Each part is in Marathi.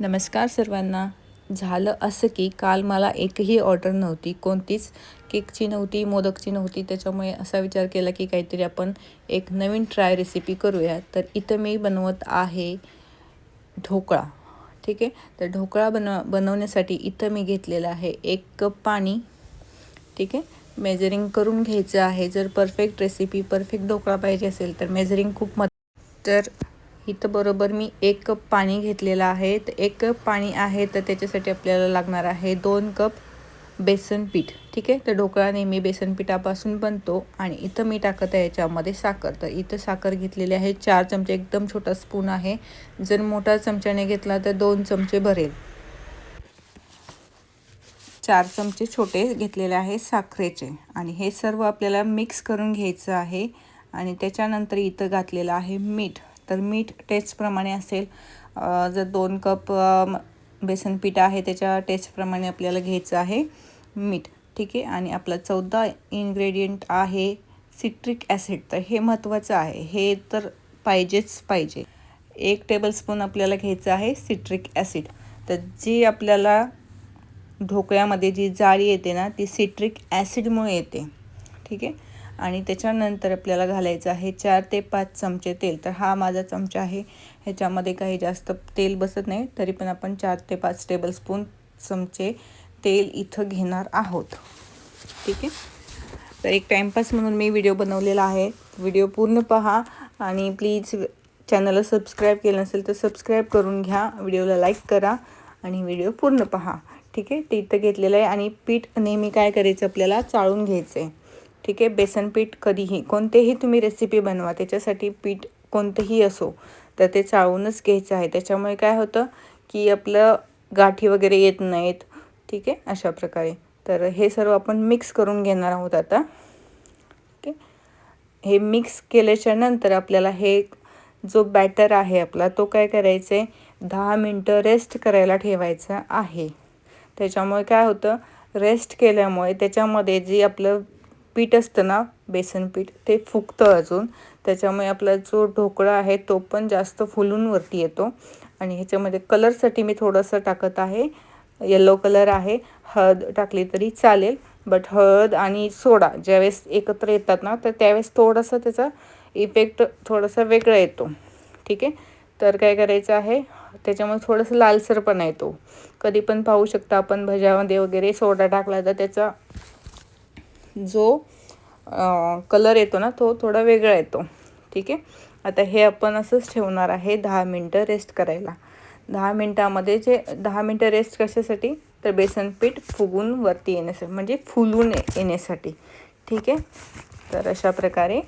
नमस्कार सर्वांना. झालं असं की काल मला एकही ऑर्डर नव्हती, कोणतीच केकची नव्हती, मोदकची नव्हती. त्याच्यामुळे असा विचार केला की काहीतरी आपण एक नवीन ट्राय रेसिपी करूया. तर इथं मी बनवत आहे ढोकळा. ठीक आहे. तर ढोकळा बनवण्यासाठी इथं मी घेतलेलं आहे 1 कप पाणी. ठीक आहे. मेजरिंग करून घ्यायचं आहे. जर परफेक्ट रेसिपी, परफेक्ट ढोकळा पाहिजे असेल तर मेजरिंग खूप तर इथं बरोबर मी 1 कप पाणी घेतलेलं आहे. तर 1 कप पाणी आहे तर त्याच्यासाठी आपल्याला लागणार आहे 2 कप बेसन पीठ. ठीक आहे. तर ढोकळा नेहमी बेसन पिठापासून बनतो. आणि इथं मी टाकत आहे याच्यामध्ये साखर. तर इथं साखर घेतलेली आहे 4 चमचे, एकदम छोटा स्पून आहे. जर मोठा चमच्याने घेतला तर 2 चमचे भरेल. 4 चमचे छोटे घेतलेले आहे साखरेचे. आणि हे सर्व आपल्याला मिक्स करून घ्यायचं आहे. आणि त्याच्यानंतर इथं घातलेलं आहे मीठ. तर मीठ टेस्टप्रमाणे असेल. जर 2 कप बेसन पीठ आहे त्याच्या टेस्टप्रमाणे आपल्याला घ्यायचं आहे मीठ. ठीक आहे. आणि आपला 14 इन्ग्रेडियंट आहे सिट्रिक ॲसिड. तर हे महत्त्वाचं आहे, हे तर पाहिजेच पाहिजे. 1 टेबलस्पून आपल्याला घ्यायचं आहे सिट्रिक ॲसिड. तर जी आपल्याला ढोकळ्यामध्ये जी जाळी येते ना, ती सिट्रिक ॲसिडमुळे येते. ठीक आहे. आणि त्याच्यानंतर आपल्याला घालायचं आहे 4 ते 5 चमचे तेल. तर हा माझा चमचा आहे, ह्याच्यामध्ये काही जास्त तेल बसत नाही, तरी पण आपण 4 ते 5 टेबलस्पून चमचे तेल इथं घेणार आहोत. ठीक आहे. तर एक टाईमपास म्हणून मी व्हिडिओ बनवलेला आहे. व्हिडिओ पूर्ण पहा आणि प्लीज चॅनलला सबस्क्राईब केलं नसेल तर सबस्क्राईब करून घ्या, व्हिडिओला लाईक करा आणि व्हिडिओ पूर्ण पहा. ठीक आहे. ते इथं घेतलेलं आहे. आणि पीठ नेहमी काय करायचं, आपल्याला चाळून घ्यायचं आहे. ठीक आहे. बेसन पीठ कधीही, कोणतेही तुम्ही रेसिपी बनवा, त्याच्यासाठी पीठ कोणतंही असो तर ते चाळूनच घ्यायचं आहे. त्याच्यामुळे काय होतं की आपलं गाठी वगैरे येत नाहीत. ठीक आहे. अशा प्रकारे तर हे सर्व आपण मिक्स करून घेणार आहोत आता. ओके. हे मिक्स केल्याच्या नंतर आपल्याला हे जो बॅटर आहे आपला, तो काय करायचं आहे, 10 मिनटं रेस्ट करायला ठेवायचा आहे. त्याच्यामुळे काय होतं, रेस्ट केल्यामुळे त्याच्यामध्ये जे आपलं पीठ असतं ना, बेसन पीठ, ते फुगतं अजून. त्याच्यामुळे आपला जो ढोकळा आहे तो पण जास्त फुलून वरती येतो. आणि ह्याच्यामध्ये कलरसाठी मी थोडंसं टाकत आहे, येलो कलर आहे. हळद टाकली तरी चालेल, बट हळद आणि सोडा ज्यावेळेस एकत्र येतात ना, तर त्यावेळेस थोडासा त्याचा इफेक्ट थोडासा वेगळा येतो. ठीक आहे. तर काय करायचं आहे, त्याच्यामुळे थोडंसं लालसरपणा येतो. कधी पण पाहू शकता आपण भज्यामध्ये वगैरे सोडा टाकला तर त्याचा जो कलर येतो ना, तो थोडा वेगळा येतो. ठीक आहे. आता हे आपण असंच ठेवणार आहे 10 मिनटं रेस्ट करायला. 10 मिनटामध्ये 10 मिनटं रेस्ट कशासाठी, तर बेसन पीठ फुगून वरती येण्यासाठी, म्हणजे फुलून येण्यासाठी. ठीक आहे. तर अशा प्रकारे.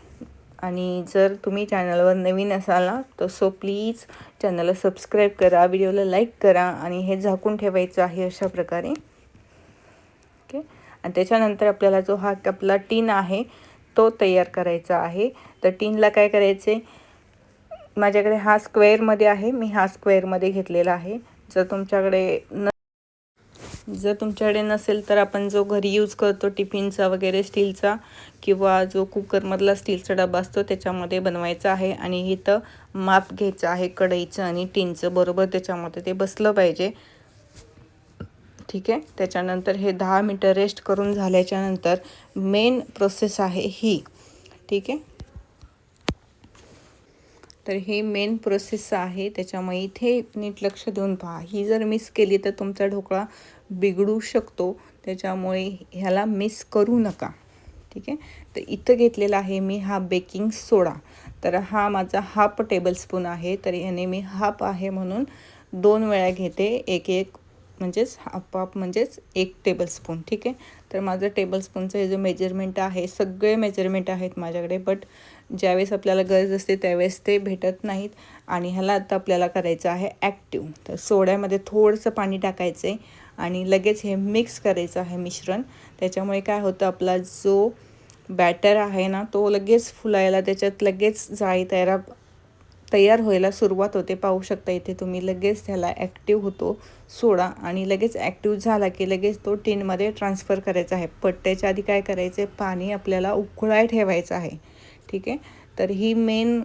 आणि जर तुम्ही चॅनलवर नवीन असाल ना, तर सो प्लीज चॅनलला सबस्क्राईब करा, व्हिडिओला लाईक करा. आणि हे झाकून ठेवायचं आहे अशा प्रकारे. ओके. आणि त्याच्यानंतर आपल्याला जो हा आपला टीन आहे तो तयार करायचा आहे. तर टीनला काय करायचे, माझ्याकडे हा स्क्वेअरमध्ये आहे, मी हा स्क्वेअरमध्ये घेतलेला आहे. जर तुमच्याकडे नसेल तर आपण जो घरी यूज करतो टिफिनचा वगैरे स्टीलचा, किंवा जो कुकरमधला स्टीलचा डबा असतो त्याच्यामध्ये बनवायचा आहे. आणि इथं माप घ्यायचं आहे कढईचं आणि टीनचं, बरोबर त्याच्यामध्ये ते बसलं पाहिजे. ठीक आहे. त्याच्यानंतर हे 10 मिनटं रेस्ट करून झाल्याच्यानंतर मेन प्रोसेस आहे ही. ठीक आहे. तर ही मेन प्रोसेस आहे, त्याच्यामुळे इथे नीट लक्ष देऊन पहा. ही जर मिस केली तर तुमचा ढोकळा बिघडू शकतो. त्याच्यामुळे ह्याला मिस करू नका. ठीक आहे. तर इथं घेतलेला आहे मी हा बेकिंग सोडा. तर हा माझा 1/2 टेबलस्पून आहे. तर याने मी हाफ आहे म्हणून 2 वेळा घेते. एक म्हणजेच हाफ म्हणजेच 1 टेबलस्पून. ठीक आहे. तर माझं टेबलस्पूनचं हे जे मेजरमेंट आहे, सगळे मेजरमेंट आहेत माझ्याकडे, बट ज्यावेळेस आपल्याला गरज असते त्यावेळेस ते भेटत नाहीत. आणि ह्याला आता आपल्याला करायचं आहे ॲक्टिव्ह. तर सोड्यामध्ये थोडंसं पाणी टाकायचं आहे आणि लगेच हे मिक्स करायचं आहे मिश्रण. त्याच्यामुळे काय होतं, आपला जो बॅटर आहे ना, तो लगेच फुलायला, त्याच्यात लगेच जाळी तयार व्हायला सुरुवात होते. पाहू शकता इथे तुम्ही, लगेच त्याला ॲक्टिव्ह होतो सोडा. आणि लगेच ॲक्टिव्ह झाला की लगेच तो टीनमध्ये ट्रान्सफर करायचा आहे. पण त्याच्या आधी काय करायचं आहे, पाणी आपल्याला उकळायला ठेवायचं आहे. ठीक आहे. तर ही मेन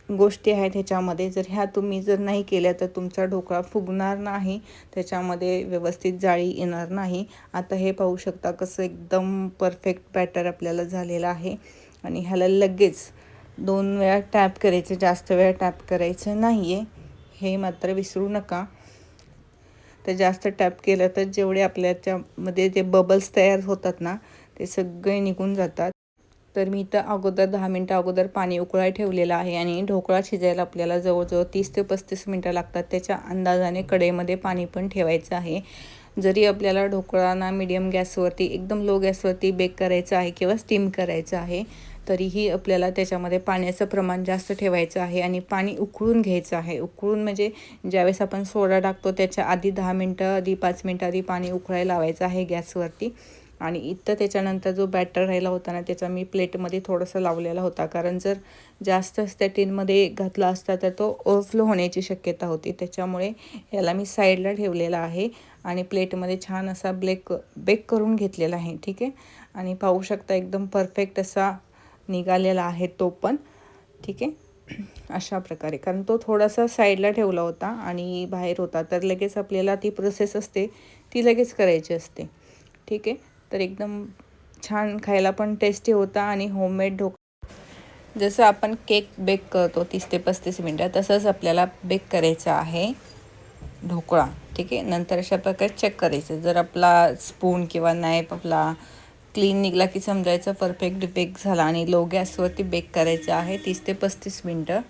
गोष्टी आहेत ह्याच्यामध्ये, जर ह्या तुम्ही जर नाही केल्या तर तुमचा ढोकळा फुगणार नाही, त्याच्यामध्ये व्यवस्थित जाळी येणार नाही. आता हे पाहू शकता कसं एकदम परफेक्ट बॅटर आपल्याला झालेलं आहे. आणि ह्याला लगेच 2 वेळा टॅप करायचं, जास्त वेळा टॅप करायचं नाही आहे, हे मात्र विसरू नका. तर जास्त टॅप केलं तर जेवढे आपल्याच्यामध्ये जे बबल्स तयार होतात ना ते सगळे निघून जातात. तर मी इथं अगोदर 10 मिनटं अगोदर पाणी उकळायला ठेवलेलं आहे आणि ढोकळा शिजायला आपल्याला जवळजवळ 30 ते 35 मिनटं लागतात. त्याच्या अंदाजाने कढईमध्ये पाणी पण ठेवायचं आहे. जरी आपल्याला ढोकळा ना मीडियम गॅसवरती, एकदम लो गॅसवरती बेक करायचं आहे किंवा स्टीम करायचं आहे, तरीही आपल्याला त्याच्यामध्ये पाण्याचं प्रमाण जास्त ठेवायचं आहे आणि पाणी उकळून घ्यायचं आहे. उकळून म्हणजे ज्यावेळेस आपण सोडा टाकतो त्याच्या आधी 10 मिनटं आधी 5 मिनटं आधी पाणी उकळायला लावायचं आहे गॅसवरती. आणि इथं त्याच्यानंतर जो बॅटर राहिला होता ना त्याचा मी प्लेटमध्ये थोडंसं लावलेला होता, कारण जर जास्तच त्या टीनमध्ये घातला असता तर तो ओव्हरफ्लो होण्याची शक्यता होती. त्याच्यामुळे याला मी साईडला ठेवलेला आहे आणि प्लेटमध्ये छान असा बेक करून घेतलेला आहे. ठीक आहे. आणि पाहू शकता एकदम परफेक्ट असा निघालेला आहे तो पण. ठीक आहे. अशा प्रकारे, कारण तो थोडासा साईडला ठेवला होता आणि बाहेर होता, तर लगेच आपल्याला ती प्रोसेस असते ती लगेच करायची असते. ठीक आहे. तर एकदम छान, खायला पण टेस्टी होता आणि होममेड ढोकळा जसं आपण केक बेक करतो 30 ते 35 मिनटं, तसंच आपल्याला बेक करायचं आहे ढोकळा. ठीक आहे. नंतर अशा प्रकारे चेक करायचं, जर आपला स्पून किंवा नाईफ आपला क्लीन निघला की समजायचं परफेक्ट बेक झाला. आणि लो गॅसवरती बेक करायचं आहे 30 ते 35 मिनटं.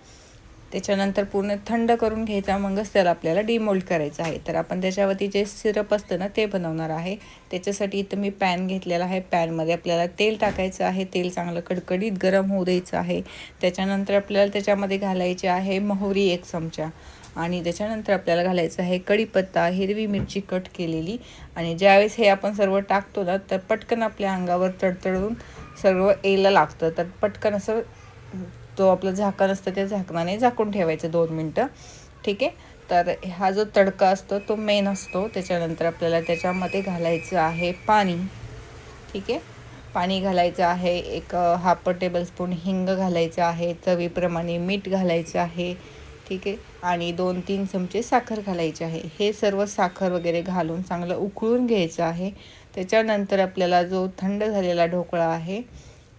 त्याच्यानंतर पूर्ण थंड करून घ्यायचा, मगच त्याला आपल्याला डिमोल्ड करायचं आहे. तर आपण त्याच्यावरती जे सिरप असतं ना ते बनवणार आहे. त्याच्यासाठी इथं मी पॅन घेतलेला आहे. पॅनमध्ये आपल्याला तेल टाकायचं आहे. तेल चांगलं कडकडीत गरम होऊ द्यायचं आहे. त्याच्यानंतर आपल्याला त्याच्यामध्ये घालायचे आहे मोहरी 1 चमचा आणि त्याच्यानंतर आपल्याला घालायचं आहे कढीपत्ता, हिरवी मिरची कट केलेली. आणि ज्यावेळेस हे आपण सर्व टाकतो ना तर पटकन आपल्या अंगावर तडतडून सर्व यायला लागतं, तर पटकन असं तो आपलं झाकण असतं त्या झाकणाने झाकून ठेवायचं 2 मिनटं. ठीक आहे. तर हा जो तडका असतो तो मेन असतो. त्याच्यानंतर आपल्याला त्याच्यामध्ये घालायचं आहे पाणी. ठीक आहे. पाणी घालायचं आहे, एक हाफ टेबलस्पून हिंग घालायचं आहे, चवीप्रमाणे मीठ घालायचं आहे. ठीक आहे. आणि 2-3 चमचे साखर घालायचे आहे. हे सर्व साखर वगैरे घालून चांगलं उकळून घ्यायचं आहे. त्याच्यानंतर आपल्याला जो थंड झालेला ढोकळा आहे,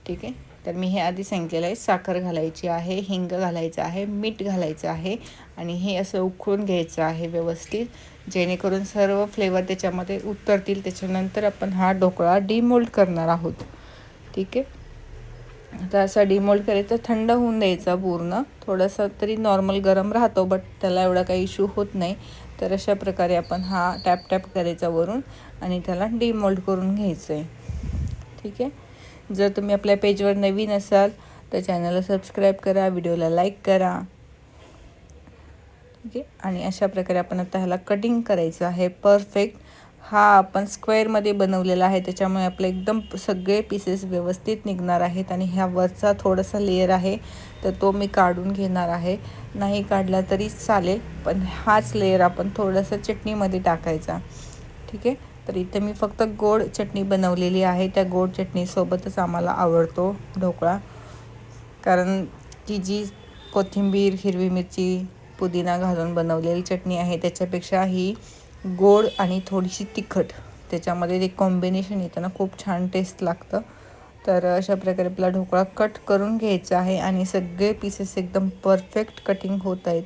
ठीक आहे, तर मी हे आधी सांगितलेलं आहे, साखर घालायची आहे, हिंग घालायचं आहे, मीठ घालायचं आहे आणि हे असं उकळून घ्यायचं आहे व्यवस्थित, जेणेकरून सर्व फ्लेवर त्याच्यामध्ये उतरतील. त्याच्यानंतर आपण हा ढोकळा डिमोल्ड करणार आहोत. ठीक आहे. आता असा डिमोल्ड करायचा, थंड होऊन द्यायचा पूर्ण. थोडासा तरी नॉर्मल गरम राहतो, बट त्याला एवढा काही इश्यू होत नाही. तर अशा प्रकारे आपण हा टॅप करायचा वरून आणि त्याला डिमोल्ड करून घ्यायचं आहे. ठीक आहे. जर तुम्ही आपल्या पेजवर नवीन असाल तर चॅनलला सबस्क्राईब करा, व्हिडिओला लाईक करा. ठीक आहे. आणि अशा प्रकारे आपण आता ह्याला कटिंग करायचं आहे परफेक्ट. हा आपण स्क्वेअरमध्ये बनवलेला आहे, त्याच्यामुळे आपले एकदम सगळे पीसेस व्यवस्थित निघणार आहेत. आणि ह्या वरचा थोडासा लेयर आहे तर तो मी काढून घेणार आहे. नाही काढला तरी चालेल, पण हाच लेयर आपण थोडंसं चटणीमध्ये टाकायचा. ठीक आहे. तर इथं मी फक्त गोड चटणी बनवलेली आहे. त्या गोड चटणीसोबतच आम्हाला आवडतो ढोकळा, कारण ती जी कोथिंबीर, हिरवी मिरची, पुदिना घालून बनवलेली चटणी आहे त्याच्यापेक्षा ही गोड आणि थोडीशी तिखट, त्याच्यामध्ये ते कॉम्बिनेशन येतं ना, खूप छान टेस्ट लागतं. तर अशा प्रकारे आपला ढोकळा कट करून घ्यायचा आहे आणि सगळे पीसेस एकदम परफेक्ट कटिंग होत आहेत.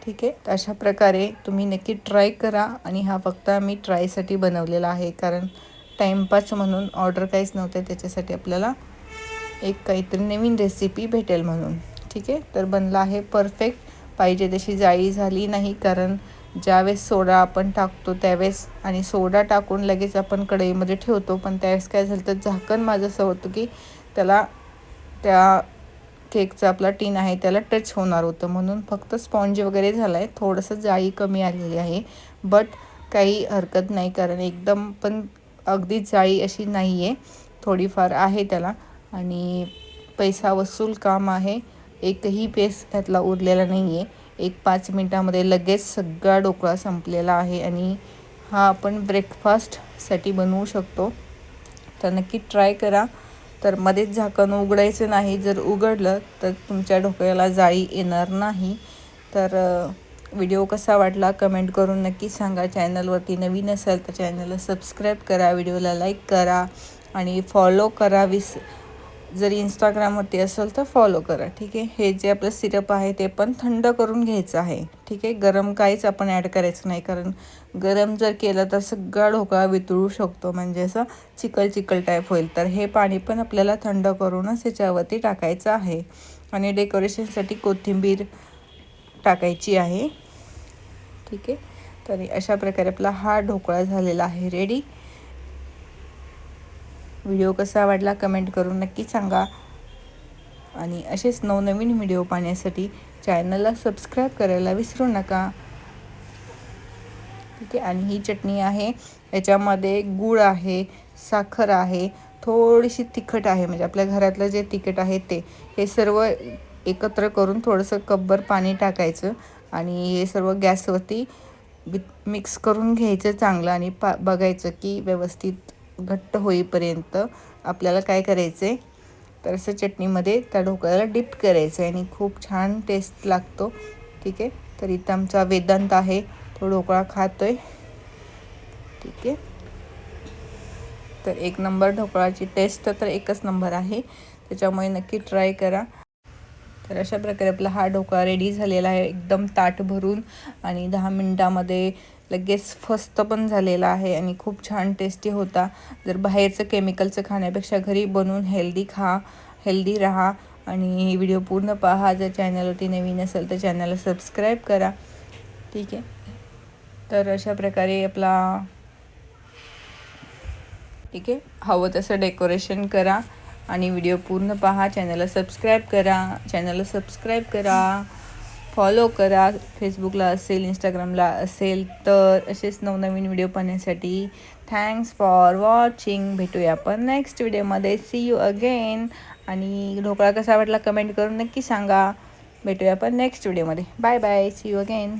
ठीक आहे. तर अशा प्रकारे तुम्ही नक्की ट्राय करा. आणि हा फक्त मी ट्रायसाठी बनवलेला आहे, कारण टाईमपास म्हणून ऑर्डर काहीच नव्हतं, त्याच्यासाठी आपल्याला एक काहीतरी नवीन रेसिपी भेटेल म्हणून. ठीक आहे. तर बनला आहे परफेक्ट. पाहिजे तशी जाळी झाली नाही, कारण ज्यावेळेस सोडा आपण टाकतो त्यावेळेस आणि सोडा टाकून लगेच आपण कढईमध्ये ठेवतो, पण त्यावेळेस काय झालं तर झाकण माझं असं होतं की त्याला त्या केकचा आपला टीन आहे त्याला टच होणार होतं, म्हणून फक्त स्पॉन्ज वगैरे झाला आहे. थोडंसं जाळी कमी आलेली आहे, बट काही हरकत नाही, कारण एकदम पण अगदी जाळी अशी नाही आहे, थोडीफार आहे त्याला. आणि पैसा वसूल काम आहे. एकही पीस त्यातला उरलेला नाही आहे. एक 5 मिनटामध्ये लगेच सगळा ढोकळा संपलेला आहे आणि हा आपण ब्रेकफास्टसाठी बनवू शकतो. तर नक्की ट्राय करा. तर मध्येच झाकण उघडायचं नाही, जर उघडलं तर तुमच्या ढोकळ्याला जाळी येणार नाही. तर व्हिडिओ कसा वाटला कमेंट करून नक्की सांगा. चॅनलवरती नवीन असाल तर चॅनलला सबस्क्राईब करा, व्हिडिओला लाईक करा आणि फॉलो करा. जर इंस्टाग्रामवरती असेल तर फॉलो करा. ठीक आहे. हे जे आपलं सिरप आहे ते पण थंड करून घ्यायचं आहे. ठीक आहे. गरम काहीच आपण ॲड करायचं नाही, कारण गरम जर केलं तर सगळा ढोकळा वितळू शकतो, म्हणजे असं चिकल चिकल टाईप होईल. तर हे पाणी पण आपल्याला थंड करूनच ह्याच्यावरती टाकायचं आहे. आणि डेकोरेशनसाठी कोथिंबीर टाकायची आहे. ठीक आहे. तर अशा प्रकारे आपला हा ढोकळा झालेला आहे रेडी. व्हिडिओ कसा वाटला कमेंट करून नक्की सांगा. आणि असेच नवनवीन व्हिडिओ पाहण्यासाठी चॅनलला सबस्क्राईब करायला विसरू नका. ठीक आहे. आणि ही चटणी आहे, याच्यामध्ये गूळ आहे, साखर आहे, थोडीशी तिखट आहे, म्हणजे आपल्या घरातलं जे तिखट आहे ते. हे सर्व एकत्र करून थोडंसं कपभर पाणी टाकायचं आणि हे सर्व गॅसवरती मिक्स करून घ्यायचं चांगलं. आणि बघायचं की व्यवस्थित घट्ट होईपर्यंत आपल्याला काय करायचं आहे, तर असं चटणीमध्ये त्या ढोकळ्याला डिप करायचं आहे आणि खूप छान टेस्ट लागतो. ठीक आहे. तर इथं आमचा वेदांत आहे, तो ढोकळा खातोय. ठीक आहे. तर एक नंबर ढोकळाची टेस्ट तर एकच नंबर आहे, त्याच्यामुळे नक्की ट्राय करा. तर अशा प्रकारे आपला हा ढोकळा रेडी झालेला आहे, एकदम ताट भरून आणि 10 मिनटामध्ये लगेच फस्त पण झालेला आहे आणि खूप छान टेस्टी होता. जर बाहेरचं केमिकलचं खाण्यापेक्षा घरी बनवून हेल्दी राहा. आणि व्हिडिओ पूर्ण पहा. जर चॅनलवरती नवीन असेल तर चॅनलला सबस्क्राईब करा. ठीक आहे. तर अशा प्रकारे आपला ठीक आहे, हवं तसं डेकोरेशन करा आणि व्हिडिओ पूर्ण पहा. चॅनलला सबस्क्राईब करा, फॉलो करा. फेसबुकला असेल, इंस्टाग्रामला असेल तर असेच नवनवीन व्हिडिओ पाहण्यासाठी. Thanks for watching. भेटूया आपण नेक्स्ट व्हिडिओमध्ये. See you again. आणि ढोकळा कसा वाटला कमेंट करून नक्की सांगा. भेटूया आपण नेक्स्ट व्हिडिओमध्ये. Bye bye. See you again.